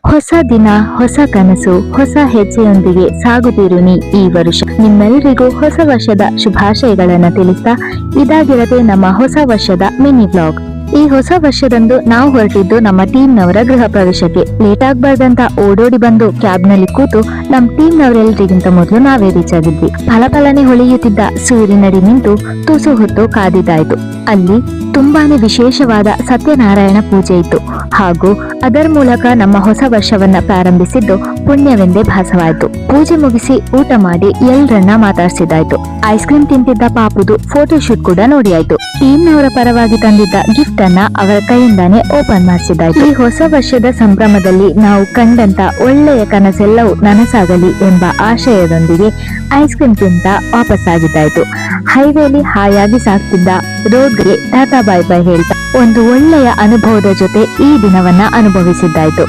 ಹೊಸ ದಿನ, ಹೊಸ ಕನಸು, ಹೊಸ ಹೆಜ್ಜೆಯೊಂದಿಗೆ ಸಾಗುತ್ತಿರುನಿ ಈ ವರುಷ. ನಿಮ್ಮೆಲ್ಲರಿಗೂ ಹೊಸ ವರ್ಷದ ಶುಭಾಶಯಗಳನ್ನ ತಿಳಿಸ್ತಾ ಇದಾಗಿರದೆ ನಮ್ಮ ಹೊಸ ವರ್ಷದ ಮಿನಿ ಬ್ಲಾಗ್. ಈ ಹೊಸ ವರ್ಷದಂದು ನಾವು ಹೊರಟಿದ್ದು ನಮ್ಮ ಟೀಮ್ನವರ ಗೃಹ ಪ್ರವೇಶಕ್ಕೆ. ಲೇಟ್ ಆಗ್ಬಾರ್ದಂತ ಓಡೋಡಿ ಬಂದು ಕ್ಯಾಬ್ ನಲ್ಲಿ ಕೂತು ನಮ್ ಟೀಮ್ನವರೆಲ್ಲರಿಗಿಂತ ಮೊದಲು ನಾವೇ ರೀಚ್ ಆಗಿದ್ವಿ. ಫಲಫಲನೆ ಹೊಳೆಯುತ್ತಿದ್ದ ಸೂರ್ಯನಡಿ ನಿಂತು ತುಸು ಹೊತ್ತು ಕಾದಿದ್ದಾಯ್ತು. ಅಲ್ಲಿ ತುಂಬಾನೇ ವಿಶೇಷವಾದ ಸತ್ಯನಾರಾಯಣ ಪೂಜೆ ಇತ್ತು ಹಾಗೂ ಅದರ ಮೂಲಕ ನಮ್ಮ ಹೊಸ ವರ್ಷವನ್ನ ಪ್ರಾರಂಭಿಸಿದ್ದು ಪುಣ್ಯವೆಂದೇ ಭಾಸವಾಯಿತು. ಪೂಜೆ ಮುಗಿಸಿ ಊಟ ಮಾಡಿ ಎಲ್ರನ್ನ ಮಾತಾಡ್ಸಿದಾಯ್ತು. ಐಸ್ ಕ್ರೀಮ್ ತಿಂತಿದ್ದ ಪಾಪುದು ಫೋಟೋ ಶೂಟ್ ಕೂಡ ನೋಡಿ ಆಯ್ತು. ಟೀಮ್ನವರ ಪರವಾಗಿ ತಂದಿದ್ದ ಗಿಫ್ಟ್ ಅನ್ನ ಅವರ ಕೈಯಿಂದಾನೇ ಓಪನ್ ಮಾಡಿಸಿದಾಯ್ತು. ಈ ಹೊಸ ವರ್ಷದ ಸಂಭ್ರಮದಲ್ಲಿ ನಾವು ಕಂಡಂತ ಒಳ್ಳೆಯ ಕನಸೆಲ್ಲವೂ ನನಸಾಗಲಿ ಎಂಬ ಆಶಯದೊಂದಿಗೆ ಐಸ್ ಕ್ರೀಮ್ ತಿಂತ ವಾಪಸ್ಸಾಗಿದ್ದಾಯ್ತು. ಹೈವೇಲಿ ಹಾಯಾಗಿ ಸಾಗ್ತಿದ್ದ ರೋಡ್ಗೆ ಟಾಟಾ ಬಾಯ್ ಬಾಯ್ ಹೇಳ್ತಾ ಒಂದು ಒಳ್ಳೆಯ ಅನುಭವದ ಜೊತೆ ಈ ದಿನವನ್ನ ಅನುಭವಿಸಿದ್ದಾಯ್ತು.